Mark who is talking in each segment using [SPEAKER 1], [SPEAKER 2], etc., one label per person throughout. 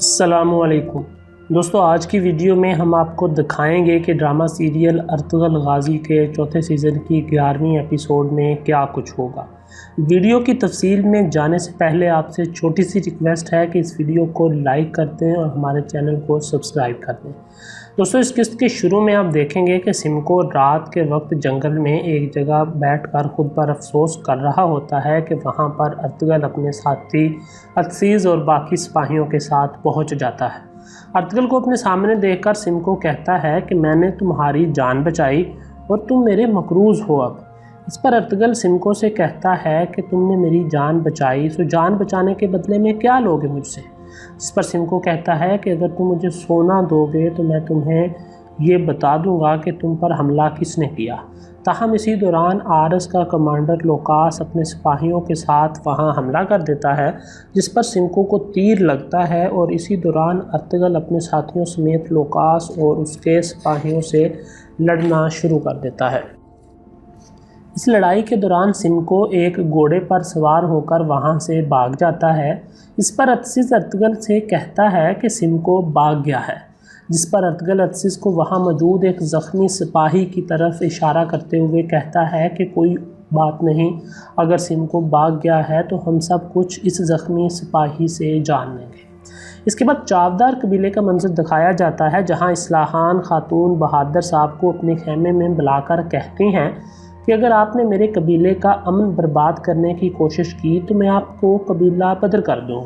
[SPEAKER 1] अस्सलामुअलैकुम दोस्तों, आज की वीडियो में हम आपको दिखाएंगे कि ड्रामा सीरियल अर्तुगरुल गाज़ी के चौथे सीज़न की 11वीं एपिसोड में क्या कुछ होगा। वीडियो की तफसील में जाने से पहले आपसे छोटी सी रिक्वेस्ट है कि इस वीडियो को लाइक कर दें और हमारे चैनल को सब्सक्राइब कर दें। दोस्तों, इस किस्त के शुरू में आप देखेंगे कि सिमको रात के वक्त जंगल में एक जगह बैठकर खुद पर अफसोस कर रहा होता है कि वहाँ पर अर्तुगरुल अपने साथी अज़ीज़ और बाकी सिपाहियों के साथ पहुँच जाता है। अर्तुगरुल को अपने सामने देखकर सिमको कहता है कि मैंने तुम्हारी जान बचाई और तुम मेरे मकरूज़ हो। अब इस पर अर्तुगरुल सिमको से कहता है कि तुमने मेरी जान बचाई, तो जान बचाने के बदले में क्या लोगे मुझसे। इस पर सिमको कहता है कि अगर तुम मुझे सोना दोगे तो मैं तुम्हें ये बता दूंगा कि तुम पर हमला किसने किया। ताहम इसी दौरान आरस का कमांडर लोकास अपने सिपाहियों के साथ वहां हमला कर देता है, जिस पर सिमको को तीर लगता है और इसी दौरान अर्तुगरुल अपने साथियों समेत लोकास और उसके सिपाहियों से लड़ना शुरू कर देता है। इस लड़ाई के दौरान सिमको एक घोड़े पर सवार होकर वहां से भाग जाता है। इस पर अज़ीज़ अर्तुगरुल से कहता है कि सिमको भाग गया है, जिस पर अर्तुगरुल अज़ीज़ को वहां मौजूद एक ज़ख्मी सिपाही की तरफ इशारा करते हुए कहता है कि कोई बात नहीं, अगर सिमको भाग गया है तो हम सब कुछ इस ज़ख्मी सिपाही से जान लेंगे। इसके बाद चावदार कबीले का मंजर दिखाया जाता है, जहाँ इस्लाहान खातून बहादुर साहब को अपने खेमे में बुलाकर कहती हैं कि अगर आपने मेरे कबीले का अमन बर्बाद करने की कोशिश की तो मैं आपको कबीला बदर कर दूँ।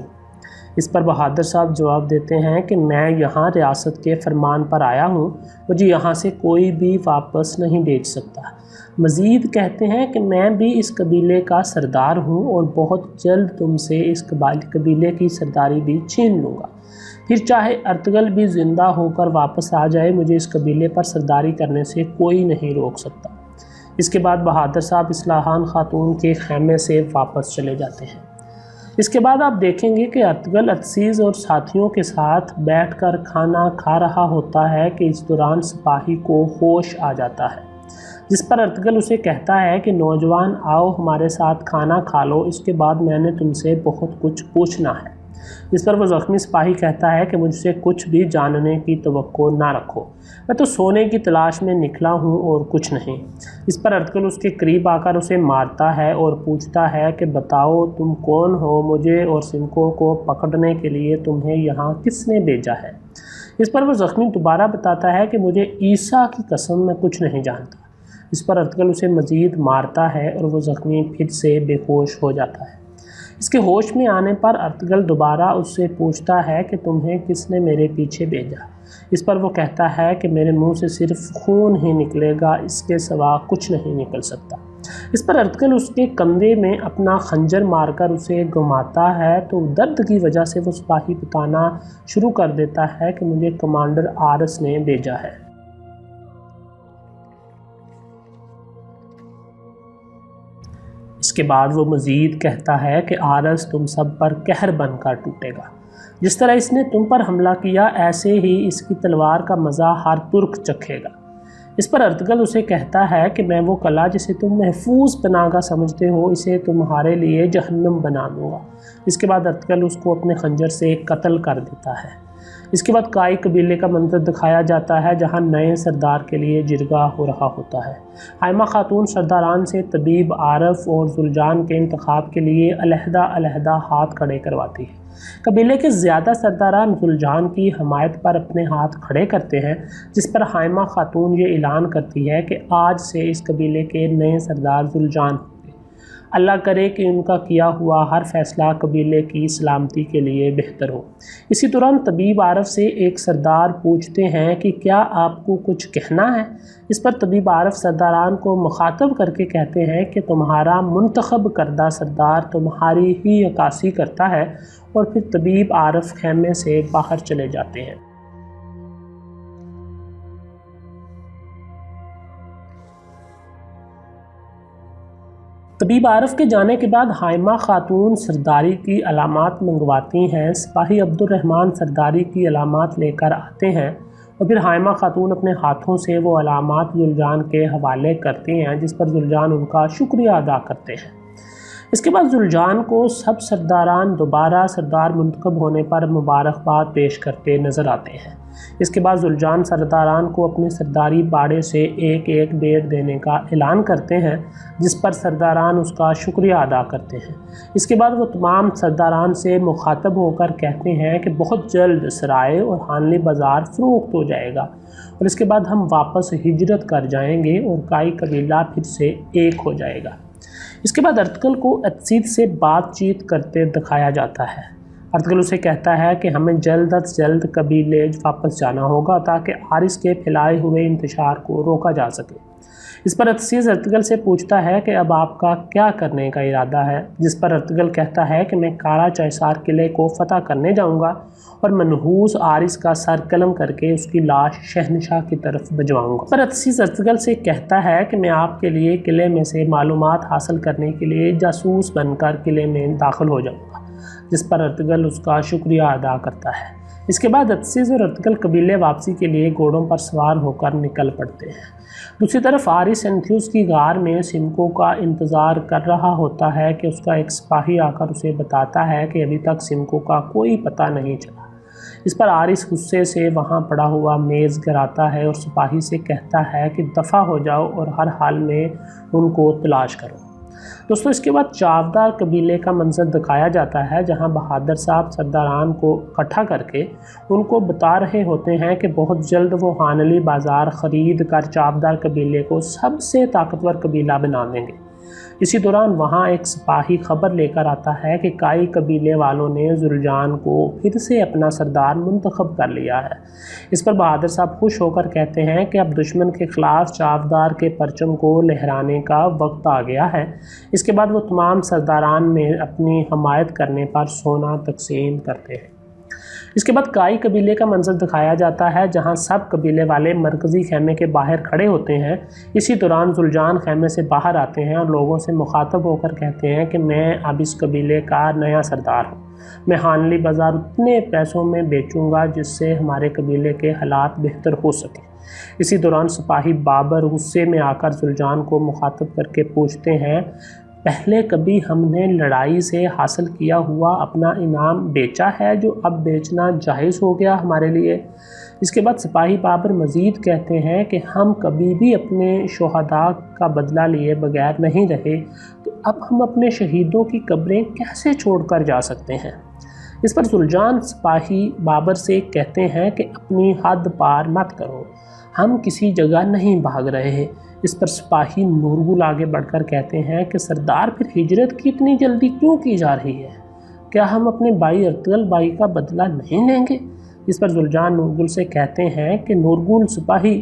[SPEAKER 1] इस पर बहादुर साहब जवाब देते हैं कि मैं यहाँ रियासत के फरमान पर आया हूँ, मुझे यहाँ से कोई भी वापस नहीं भेज सकता। मज़ीद कहते हैं कि मैं भी इस कबीले का सरदार हूँ और बहुत जल्द तुमसे इस कबीले की सरदारी भी छीन लूँगा। फिर चाहे अर्तुगरुल भी ज़िंदा होकर वापस आ जाए, मुझे इस कबीले पर सरदारी करने से कोई नहीं रोक सकता। इसके बाद बहादुर साहब इस्लाहान खातून के खेमे से वापस चले जाते हैं। इसके बाद आप देखेंगे कि अर्तुगरुल अज़ीज़ और साथियों के साथ बैठकर खाना खा रहा होता है कि इस दौरान सिपाही को होश आ जाता है, जिस पर अर्तुगरुल उसे कहता है कि नौजवान आओ हमारे साथ खाना खा लो, इसके बाद मैंने तुमसे बहुत कुछ पूछना है। इस पर वो ज़ख्मी सिपाही कहता है कि मुझसे कुछ भी जानने की तवक्को ना रखो, मैं तो सोने की तलाश में निकला हूँ और कुछ नहीं। इस पर अर्तुगरुल उसके करीब आकर उसे मारता है और पूछता है कि बताओ तुम कौन हो, मुझे और सिमको को पकड़ने के लिए तुम्हें यहाँ किसने भेजा है। इस पर वो ज़ख्मी दोबारा बताता है कि मुझे ईसा की कसम मैं कुछ नहीं जानता। इस पर अर्तुगरुल उसे मज़ीद मारता है और वो ज़ख्मी फिर से बेहोश हो जाता है। इसके होश में आने पर अर्तुगरुल दोबारा उससे पूछता है कि तुम्हें किसने मेरे पीछे भेजा। इस पर वो कहता है कि मेरे मुंह से सिर्फ खून ही निकलेगा, इसके सिवा कुछ नहीं निकल सकता। इस पर अर्तुगरुल उसके कंधे में अपना खंजर मारकर उसे घुमाता है, तो दर्द की वजह से वो सिपाही बताना शुरू कर देता है कि मुझे कमांडर आरस ने भेजा है। इसके बाद वो मज़ीद कहता है कि आरस तुम सब पर कहर बनकर टूटेगा। जिस तरह इसने तुम पर हमला किया, ऐसे ही इसकी तलवार का मज़ा हर तुर्क चखेगा। इस पर अर्तुगरुल उसे कहता है कि मैं वो कला जिसे तुम महफूज पनागा समझते हो, इसे तुम्हारे लिए जहन्नम बना दूँगा। इसके बाद अर्तुगरुल उसको अपने खंजर से कत्ल कर देता है। इसके बाद काई कबीले का मंजर दिखाया जाता है, जहां नए सरदार के लिए जिरगा हो रहा होता है। हाइमा खातून सरदारान से तबीब आरफ और जुलजान के इंतखाब के लिए अलहदा हाथ खड़े करवाती है। कबीले के ज़्यादा सरदारान जुलजान की हमायत पर अपने हाथ खड़े करते हैं, जिस पर हाइमा खातून ये ऐलान करती है कि आज से इस कबीले के नए सरदार जुलजान। अल्लाह करे कि उनका किया हुआ हर फैसला कबीले की सलामती के लिए बेहतर हो। इसी दौरान तबीब आरफ से एक सरदार पूछते हैं कि क्या आपको कुछ कहना है। इस पर तबीब आरफ सरदारान को मुखातब करके कहते हैं कि तुम्हारा मुंतखब करदा सरदार तुम्हारी ही अक्कासी करता है, और फिर तबीब आरफ खेमे से बाहर चले जाते हैं। तबीब आरफ के जाने के बाद हाइमा खातून सरदारी की अलामात मंगवाती हैं। सिपाही अब्दुर्रहमान सरदारी की अलामात लेकर आते हैं और फिर हाइमा खातून अपने हाथों से वो अलामात जुलजान के हवाले करती हैं, जिस पर जुलजान उनका शुक्रिया अदा करते हैं। इसके बाद जुल्जान को सब सरदारान दोबारा सरदार मुंतखब होने पर मुबारकबाद पेश करते नज़र आते हैं। इसके बाद जुल्जान सरदारान को अपनी सरदारी बाड़े से एक एक बेट देने का ऐलान करते हैं, जिस पर सरदारान उसका शुक्रिया अदा करते हैं। इसके बाद वो तमाम सरदारान से मुखातब होकर कहते हैं कि बहुत जल्द सराय और हानली बाज़ार फ़रोख्त हो जाएगा और इसके बाद हम वापस हिजरत कर जाएंगे और काई कबीला फिर से एक हो जाएगा। इसके बाद अर्तुगरुल को अदसीद से बातचीत करते दिखाया जाता है। अर्तुगरुल उसे कहता है कि हमें जल्द अज जल्द कबीले वापस जाना होगा ताकि आरिस के फैलाए हुए इंतशार को रोका जा सके। इस पर अदसीद अर्तुगरुल से पूछता है कि अब आपका क्या करने का इरादा है, जिस पर अर्तुगरुल कहता है कि मैं काला चैसार किले को फतह करने जाऊंगा और मनहूस आरिस का सर कलम करके उसकी लाश शहनशाह की तरफ भिजवाऊंगा। पर अदसीद अर्तुगरुल से कहता है कि मैं आपके लिए किले में से मालूमात हासिल करने के लिए जासूस बनकर किले में दाखिल हो जाऊंगा, जिस पर अर्तुगरुल उसका शुक्रिया अदा करता है। इसके बाद अदसीद और अर्तुगरुल कबीले वापसी के लिए घोड़ों पर सवार होकर निकल पड़ते हैं। दूसरी तरफ आरिस एंथियूस की गार में सिमको का इंतज़ार कर रहा होता है कि उसका एक सिपाही आकर उसे बताता है कि अभी तक सिमको का कोई पता नहीं चला। इस पर आरिस गुस्से से वहां पड़ा हुआ मेज़ गिराता है और सिपाही से कहता है कि दफ़ा हो जाओ और हर हाल में उनको तलाश करो। दोस्तों, इसके बाद चावदार कबीले का मंजर दिखाया जाता है, जहां बहादुर साहब सरदारान को इकट्ठा करके उनको बता रहे होते हैं कि बहुत जल्द वो हानली बाज़ार ख़रीद कर चावदार कबीले को सबसे ताकतवर कबीला बना देंगे। इसी दौरान वहां एक सिपाही खबर लेकर आता है कि काई कबीले वालों ने जुल्जान को फिर से अपना सरदार मुंतखब कर लिया है। इस पर बहादुर साहब खुश होकर कहते हैं कि अब दुश्मन के ख़िलाफ़ चावदार के परचम को लहराने का वक्त आ गया है। इसके बाद वो तमाम सरदारान में अपनी हमायत करने पर सोना तकसीम करते हैं। इसके बाद काई कबीले का मंजर दिखाया जाता है, जहां सब कबीले वाले मरकज़ी खेमे के बाहर खड़े होते हैं। इसी दौरान जुल्जान खेमे से बाहर आते हैं और लोगों से मुखातब होकर कहते हैं कि मैं अब इस कबीले का नया सरदार हूँ। मैं हानली बाज़ार उतने पैसों में बेचूंगा जिससे हमारे कबीले के हालात बेहतर हो सकें। इसी दौरान सिपाही बाबर गुस्से में आकर जुल्जान को मुखातब करके पूछते हैं, पहले कभी हमने लड़ाई से हासिल किया हुआ अपना इनाम बेचा है जो अब बेचना जायज़ हो गया हमारे लिए। इसके बाद सिपाही बाबर मज़ीद कहते हैं कि हम कभी भी अपने शोहदा का बदला लिए बगैर नहीं रहे, तो अब हम अपने शहीदों की कब्रें कैसे छोड़कर जा सकते हैं। इस पर जुल्जान सिपाही बाबर से कहते हैं कि अपनी हद पार मत करो, हम किसी जगह नहीं भाग रहे हैं। इस पर सिपाही नूरगुल आगे बढ़कर कहते हैं कि सरदार फिर हिजरत की इतनी जल्दी क्यों की जा रही है, क्या हम अपने भाई अर्तुगरुल भाई का बदला नहीं लेंगे। इस पर जुल्जान नूरगुल से कहते हैं कि नूरगुल सिपाही,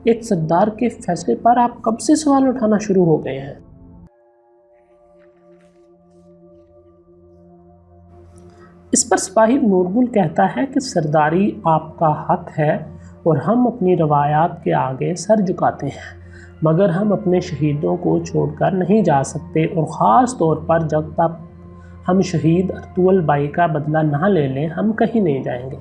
[SPEAKER 1] एक सरदार के फैसले पर आप कब से सवाल उठाना शुरू हो गए हैं। इस पर सिपाही नूरगुल कहता है कि सरदारी आपका हक है और हम अपनी रवायात के आगे सर झुकाते हैं, मगर हम अपने शहीदों को छोड़कर नहीं जा सकते और ख़ास तौर पर जब तक हम शहीद अर्तुगरुल भाई का बदला ना ले लें हम कहीं नहीं जाएंगे।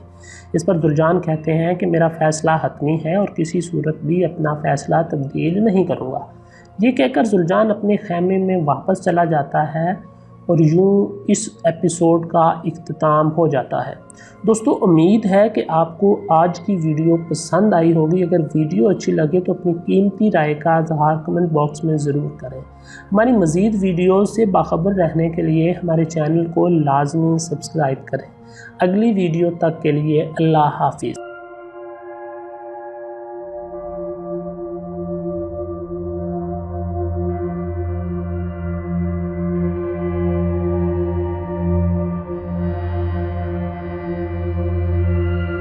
[SPEAKER 1] इस पर जुल्जान कहते हैं कि मेरा फ़ैसला हतमी है और किसी सूरत भी अपना फ़ैसला तब्दील नहीं करूँगा। ये कहकर जुल्जान अपने खैमे में वापस चला जाता है और यूँ इस एपिसोड का इख्तिताम हो जाता है। दोस्तों, उम्मीद है कि आपको आज की वीडियो पसंद आई होगी। अगर वीडियो अच्छी लगे तो अपनी कीमती राय का इज़हार कमेंट बॉक्स में ज़रूर करें। हमारी मज़ीद वीडियो से बाखबर रहने के लिए हमारे चैनल को लाजमी सब्सक्राइब करें। अगली वीडियो तक के लिए अल्लाह हाफिज़।